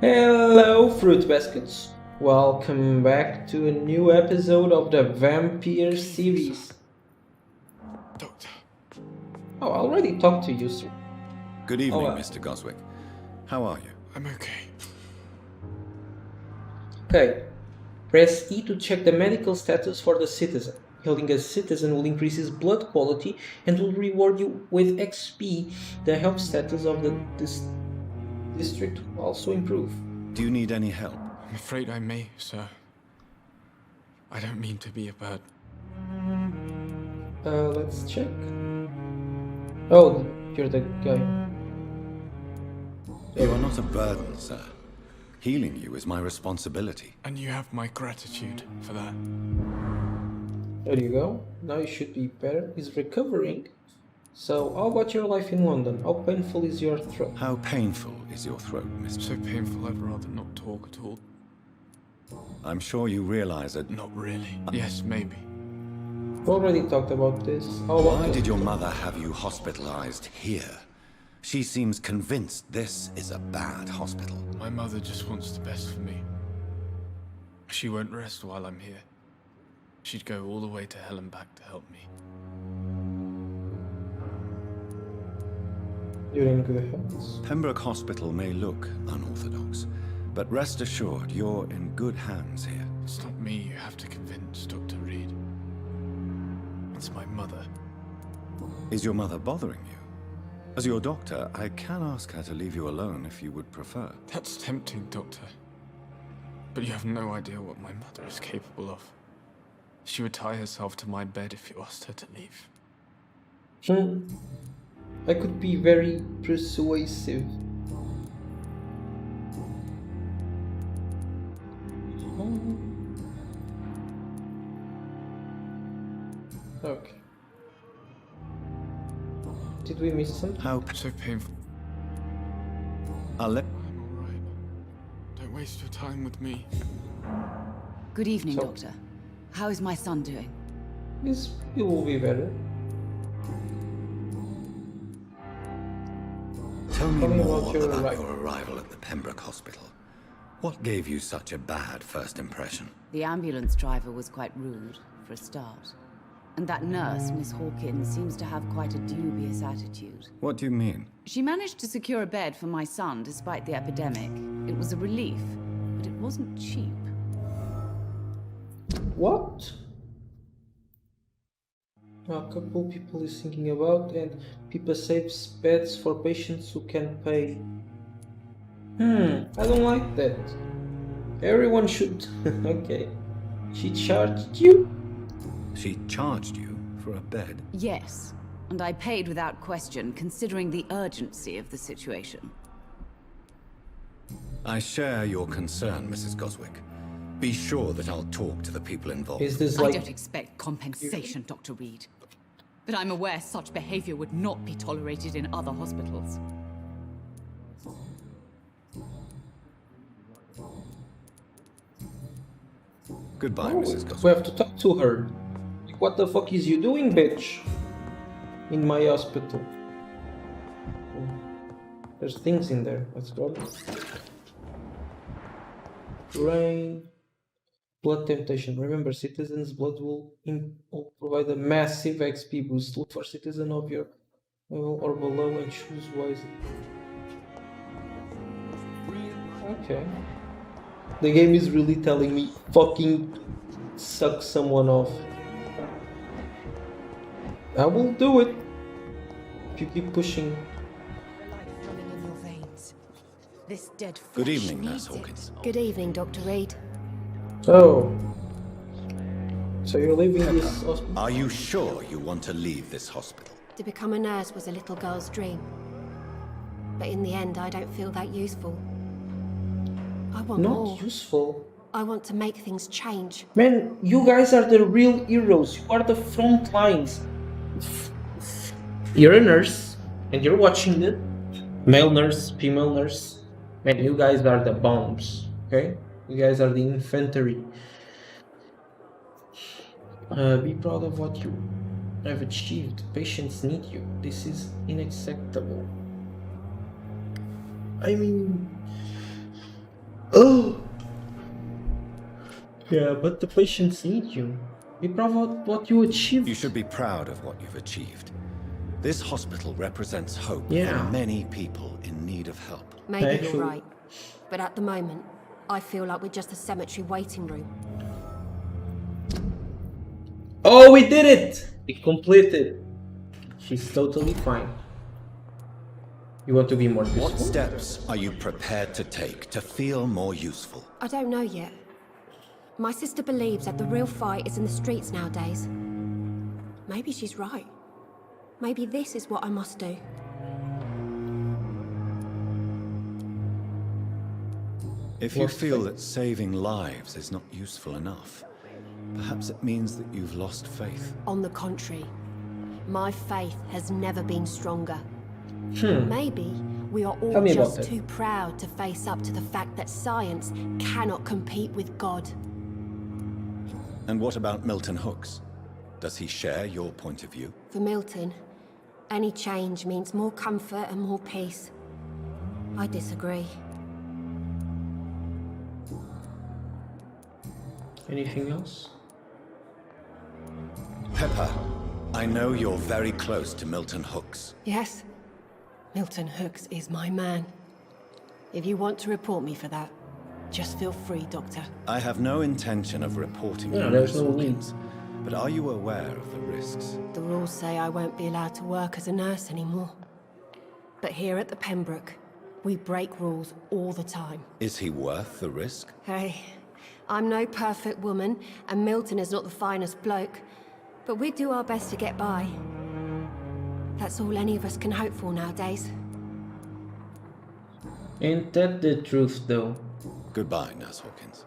Hello, fruit baskets. Welcome back to a new episode of the Vampyr series. Doctor. Oh, I already talked to you, sir. Good evening, Mr. Goswick. How are you? I'm okay. Okay. Press E to check the medical status for the citizen. Healing a citizen will increase his blood quality and will reward you with XP. The health status of the district will also improve. Do you need any help? I'm afraid I may, sir. I don't mean to be a burden. Let's check. Oh, you're the guy. You are not a burden, sir. Healing you is my responsibility. And you have my gratitude for that. There you go. Now you should be better. He's recovering. So, how about your life in London? How painful is your throat? How painful is your throat, Mr. So painful I'd rather not talk at all. I'm sure you realize that... Not really. Yes, maybe. We already talked about this. How about Why did your mother have you hospitalized here? She seems convinced this is a bad hospital. My mother just wants the best for me. She won't rest while I'm here. She'd go all the way to hell and back to help me. You're in good hands. Pembroke Hospital may look unorthodox, but rest assured you're in good hands here. It's not me you have to convince, Dr. Reid. It's my mother. Is your mother bothering you? As your doctor, I can ask her to leave you alone if you would prefer. That's tempting, Doctor. But you have no idea what my mother is capable of. She would tie herself to my bed if you asked her to leave. I could be very persuasive. Okay. Did we miss something? How So painful. I'll let... I'm all right. Don't waste your time with me. Good evening, So- Doctor. How is my son doing? Yes, it will be better. Tell me Tell me more about your about arrival. your arrival at the Pembroke Hospital. What gave you such a bad first impression? The ambulance driver was quite rude, for a start. And that nurse, Miss Hawkins, seems to have quite a dubious attitude. What do you mean? She managed to secure a bed for my son despite the epidemic. It was a relief, but it wasn't cheap. What? A couple people is thinking about, and Pippa saves beds for patients who can pay. I don't like that. Everyone should. Okay. She charged you? She charged you for a bed? Yes, and I paid without question, considering the urgency of the situation. I share your concern, Mrs. Goswick. Be sure that I'll talk to the people involved. Is this I like... don't expect compensation, Dr. Reid. But I'm aware such behavior would not be tolerated in other hospitals. Goodbye, Oh, Mrs. Goswick. we have to talk to her. Like, what the fuck is you doing, bitch? In my hospital. There's things in there. Let's go. Rain. Blood temptation. Remember, citizens' blood will provide a massive XP boost. Look for citizen of your level or below and choose wisely. Okay. The game is really telling me fucking suck someone off. I will do it if you keep pushing. Life running in your veins. This dead Good flesh evening, needs Nurse it. Hawkins. Good evening, Dr. Reid. Oh. So you're leaving this hospital? Are you sure you want to leave this hospital? To become a nurse was a little girl's dream. But in the end, I don't feel that useful. I want more. Not useful. I want to make things change. Man, you guys are the real heroes. You are the front lines. You're a nurse, and you're watching it. Male nurse, female nurse. Man, you guys are the bombs. Okay? You guys are the infantry. Be proud of what you have achieved. Patients need you. This is unacceptable. I mean, Oh! Yeah, but the patients need you. Be proud of what you achieved. You should be proud of what you've achieved. This hospital represents hope Yeah. for many people in need of help. Maybe Actually- you're right. But at the moment, I feel like we're just a cemetery waiting room. Oh, we did it! We completed. She's totally fine. You want to be more useful? What steps are you prepared to take to feel more useful? I don't know yet. My sister believes that the real fight is in the streets nowadays. Maybe she's right. Maybe this is what I must do. If you Lost feel faith. that saving lives is not useful enough, perhaps it means that you've lost faith. On the contrary, my faith has never been stronger. Maybe we are Tell all me about just that. too proud to face up to the fact that science cannot compete with God. And what about Milton Hooks? Does he share your point of view? For Milton, any change means more comfort and more peace. I disagree. Anything else? Pippa, I know you're very close to Milton Hooks. Yes, Milton Hooks is my man. If you want to report me for that, just feel free, Doctor. I have no intention of reporting Yeah, you, there's Miss no Hawkins, but are you aware of the risks? The rules say I won't be allowed to work as a nurse anymore. But here at the Pembroke, we break rules all the time. Is he worth the risk? Hey, I'm no perfect woman, and Milton is not the finest bloke, but we do our best to get by. That's all any of us can hope for nowadays. Ain't that the truth, though? Goodbye, Nurse Hawkins.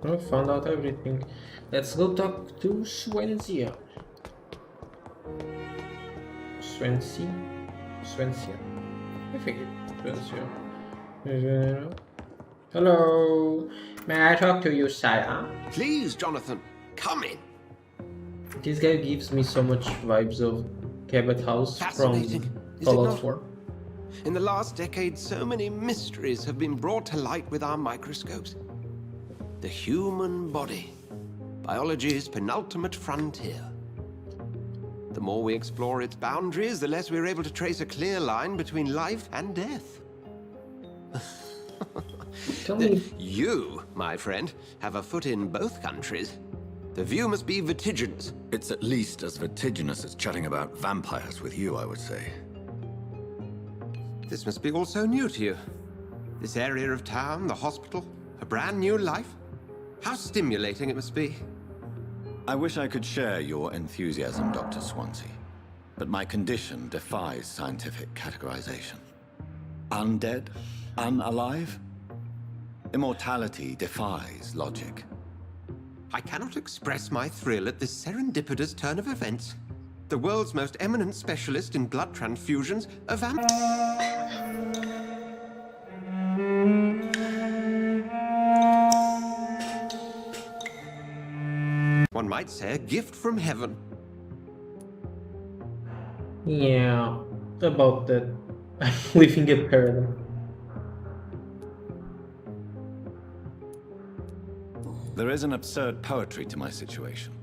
I found out everything. Let's go talk to Swansea. Swansea. I think it's Swansea. Hello. May I talk to you, Sarah? Please, Jonathan, come in. This guy gives me so much vibes of Cabot House from Fascinating, is it Fallout not? 4. In the last decade, so many mysteries have been brought to light with our microscopes. The human body, biology's penultimate frontier. The more we explore its boundaries, the less we're able to trace a clear line between life and death. Tell me, You, my friend, have a foot in both countries. The view must be vertiginous. It's at least as vertiginous as chatting about vampires with you, I would say. This must be all so new to you. This area of town, the hospital, a brand new life. How stimulating it must be. I wish I could share your enthusiasm, Dr. Swansea, but my condition defies scientific categorization. Undead? Unalive? Immortality defies logic. I cannot express my thrill at this serendipitous turn of events. The world's most eminent specialist in blood transfusions, a vampire. One might say a gift from heaven. yeah, about that. I'm living a paradigm. There is an absurd poetry to my situation.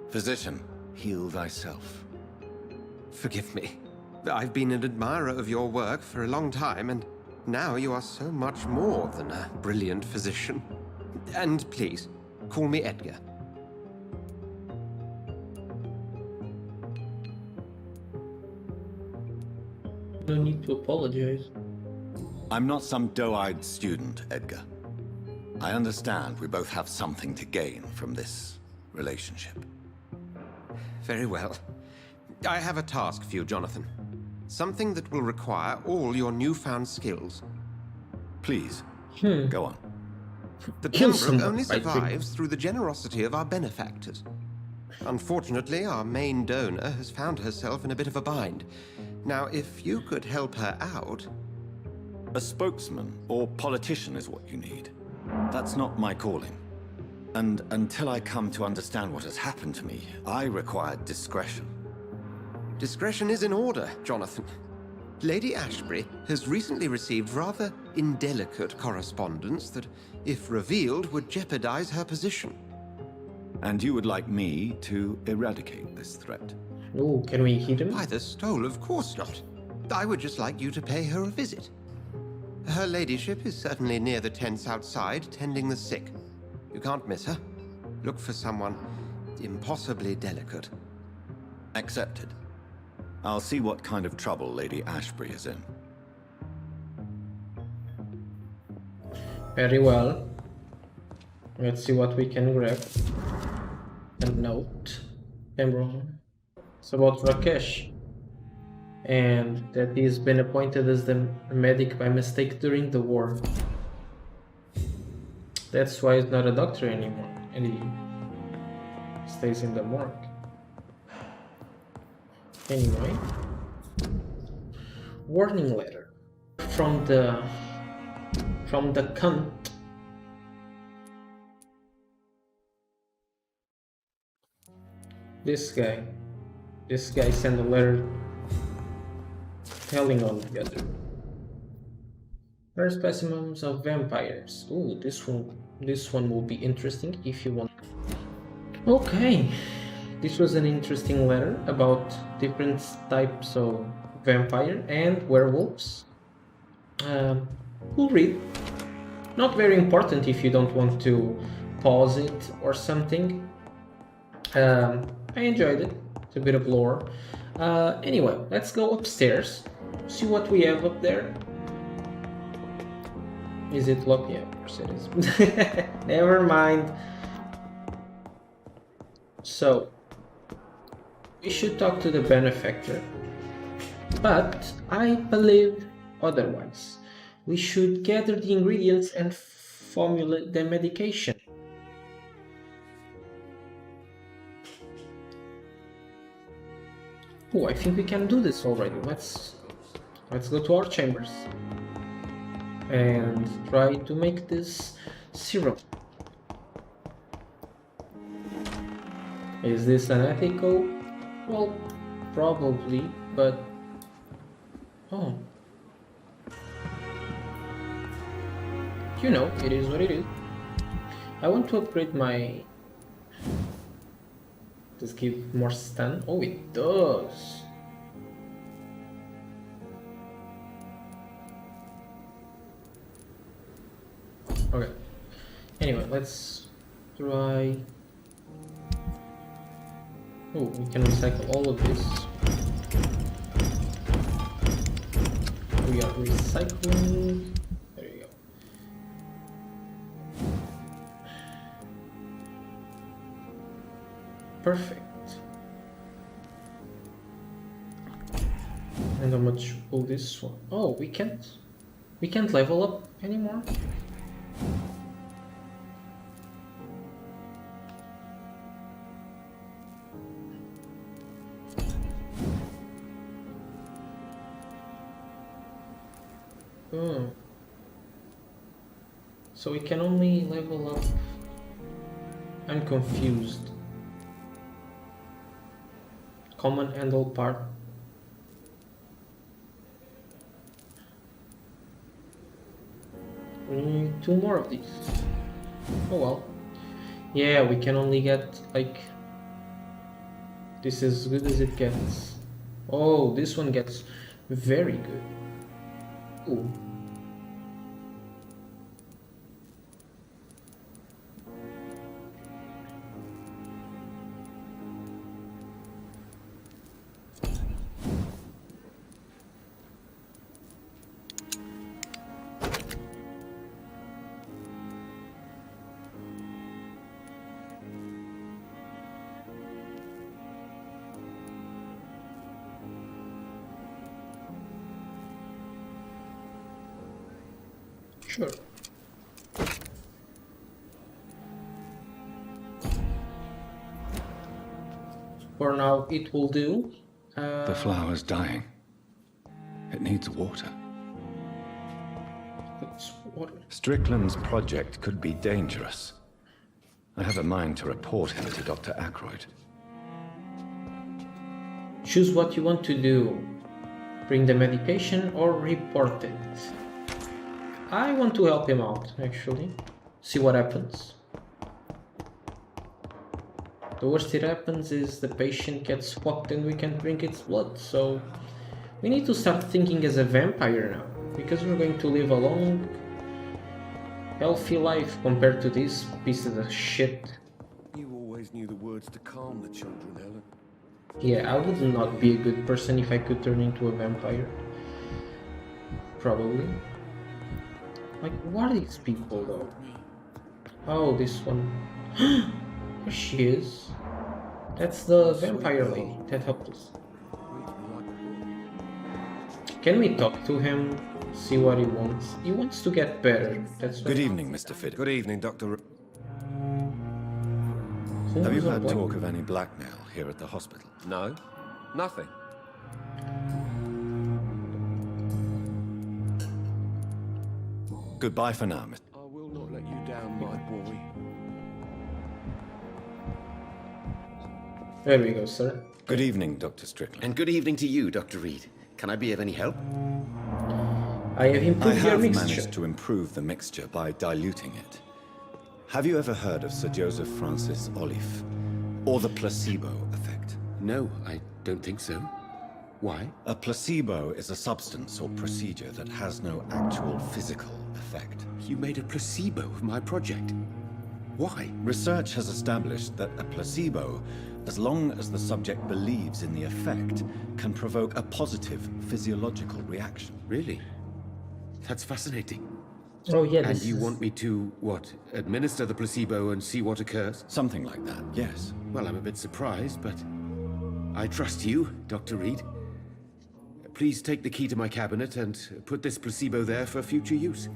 Physician, heal thyself. Forgive me. I've been an admirer of your work for a long time, and now you are so much more than a brilliant physician. And please, call me Edgar. No need to apologize. I'm not some doe-eyed student, Edgar. I understand we both have something to gain from this relationship. Very well. I have a task for you, Jonathan. Something that will require all your newfound skills. Please, go on. The Kill Pembroke someone, only I think. survives through the generosity of our benefactors. Unfortunately, our main donor has found herself in a bit of a bind. Now, if you could help her out... A spokesman or politician is what you need. That's not my calling. And until I come to understand what has happened to me, I require discretion. Discretion is in order, Jonathan. Lady Ashbury has recently received rather indelicate correspondence that, if revealed, would jeopardize her position. And you would like me to eradicate this threat? Oh, can we hit him? By the stole, of course not. I would just like you to pay her a visit. Her ladyship is certainly near the tents outside, tending the sick. You can't miss her. Look for someone impossibly delicate. Accepted. I'll see what kind of trouble Lady Ashbury is in. Very well. Let's see what we can grab. A note. It's about Rakesh. And that he's been appointed as the medic by mistake during the war. That's why he's not a doctor anymore. And he stays in the morgue. Anyway. Warning letter. From the cunt. This guy sent a letter telling on the other. Rare specimens of vampires. Ooh, this one will be interesting if you want. Okay, this was an interesting letter about different types of vampire and werewolves. We'll read. Not very important if you don't want to pause it or something. I enjoyed it. It's a bit of lore. Anyway, let's go upstairs. See what we have up there. Is it locked? Yeah, of course it is. Never mind. So, we should talk to the benefactor. But I believe otherwise. We should gather the ingredients and formulate the medication. Oh, I think we can do this already. Let's go to our chambers and try to make this serum. Is this unethical? Well, probably, but oh, you know, it is what it is. I want to upgrade my. Does it give more stun? Oh, it does. Okay. Anyway, let's try. Oh, we can recycle all of this. We are recycling. There you go. Perfect. And how much will this one? Oh, we can't level up anymore. Oh. So we can only level up. I'm confused. Common handle part. We need 2 more of these. Oh well. Yeah, we can only get like. This is as good as it gets. Oh, this one gets very good. Ooh. Sure. For now, it will do. The flower's dying. It needs water. It's water. Strickland's project could be dangerous. I have a mind to report him to Dr. Ackroyd. Choose what you want to do. bring the medication or report it. I want to help him out, actually. See what happens. The worst it happens is the patient gets fucked and we can drink its blood, so we need to start thinking as a vampire now, because we're going to live a long, healthy life compared to these pieces of shit. You always knew the words to calm the children, Helen. Yeah, I would not be a good person if I could turn into a vampire. Probably. Like, what are these people though? Oh, this one. There she is. That's the vampire lady that helped us. Can we talk to him? See what he wants. He wants to get better. That's Good evening, Mr. Fiddick. Good evening, Dr. Have you heard talk of any blackmail here at the hospital? No, nothing. Goodbye for now, Mr. I will not let you down, my boy. There we go, sir. Good evening, Dr. Strickland. And good evening to you, Dr. Reid. Can I be of any help? I have I improved your have mixture. managed to improve the mixture by diluting it. Have you ever heard of Sir Joseph Francis Olive? Or the placebo effect? No, I don't think so. Why? A placebo is a substance or procedure that has no actual physical effect. You made a placebo of my project. Why? Research has established that a placebo, as long as the subject believes in the effect, can provoke a positive physiological reaction. Really? That's fascinating. Oh yeah, And this you is... want me to, what, administer the placebo and see what occurs? Something like that, yes. Well, I'm a bit surprised, but I trust you, Dr. Reid. Please take the key to my cabinet and put this placebo there for future use.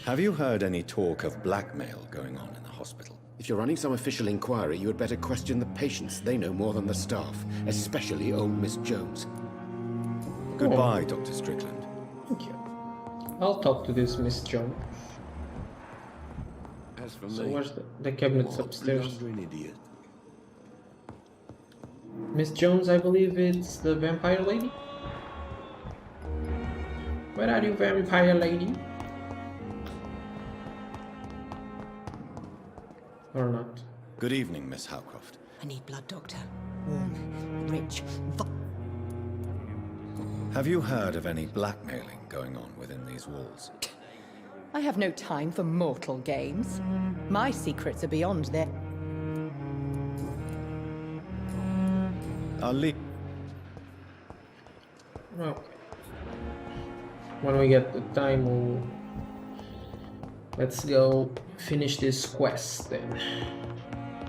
Have you heard any talk of blackmail going on in the hospital? If you're running some official inquiry, you had better question the patients. They know more than the staff, especially old Miss Jones. Goodbye, Dr. Strickland. Thank you. I'll talk to this Miss Jones. As for So me, where's the cabinet's I'm a upstairs? blundering idiot. Miss Jones, I believe it's the vampire lady? Where are you, vampire lady? Or not? Good evening, Miss Howcroft. I need blood, Doctor. Warm, rich, Have you heard of any blackmailing going on within these walls? I have no time for mortal games. My secrets are beyond their... I'll leave. Okay. When we get the time, we'll... Let's go finish this quest then.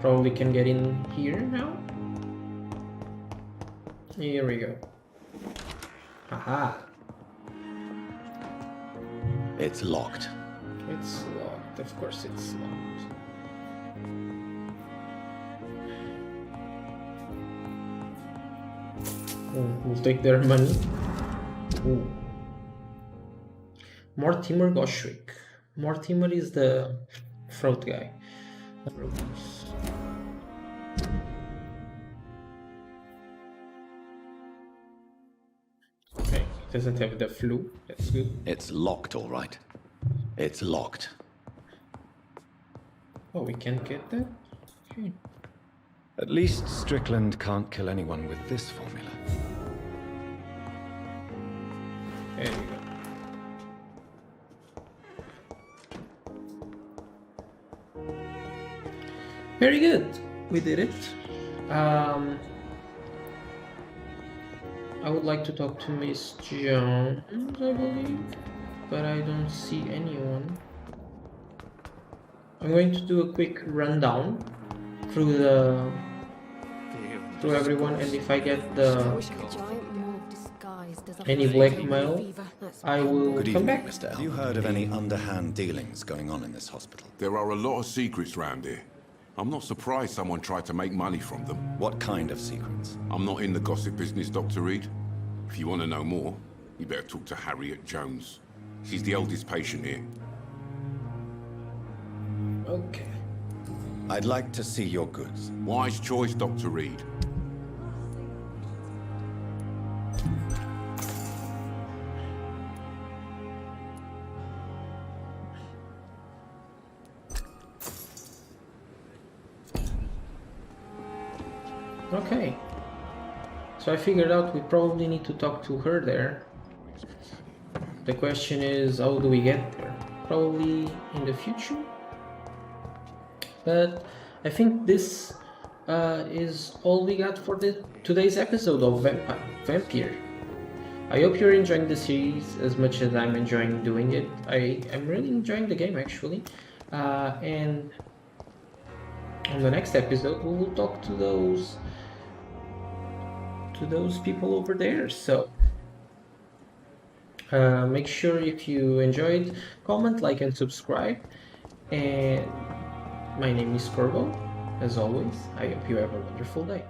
Probably can get in here now. Here we go. Haha. It's locked. It's locked. Of course it's locked. Oh, we'll take their money. Ooh. Mortimer Goshwick. Mortimer is the front guy. Okay, doesn't have the flu. That's good. It's locked, all right. It's locked. Oh, we can't get that? Okay. At least Strickland can't kill anyone with this formula. There you go. Very good. We did it. I would like to talk to Miss Jones, I believe, but I don't see anyone. I'm going to do a quick rundown through everyone, and if I get any blackmail, I will Good come evening, back. Mr. L. Have you heard of any underhand dealings going on in this hospital? There are a lot of secrets round here. I'm not surprised someone tried to make money from them. What kind of secrets? I'm not in the gossip business, Dr. Reid. If you want to know more, you better talk to Harriet Jones. She's the oldest patient here. Okay. I'd like to see your goods. Wise choice, Dr. Reid. Okay, so I figured out we probably need to talk to her there. The question is, how do we get there? Probably in the future? But I think this is all we got for today's episode of Vampyr. I hope you're enjoying the series as much as I'm enjoying doing it. I'm really enjoying the game actually. And on the next episode we will talk to those people over there. So make sure if you enjoyed, comment, like and subscribe. And my name is Corvo. As always, I hope you have a wonderful day.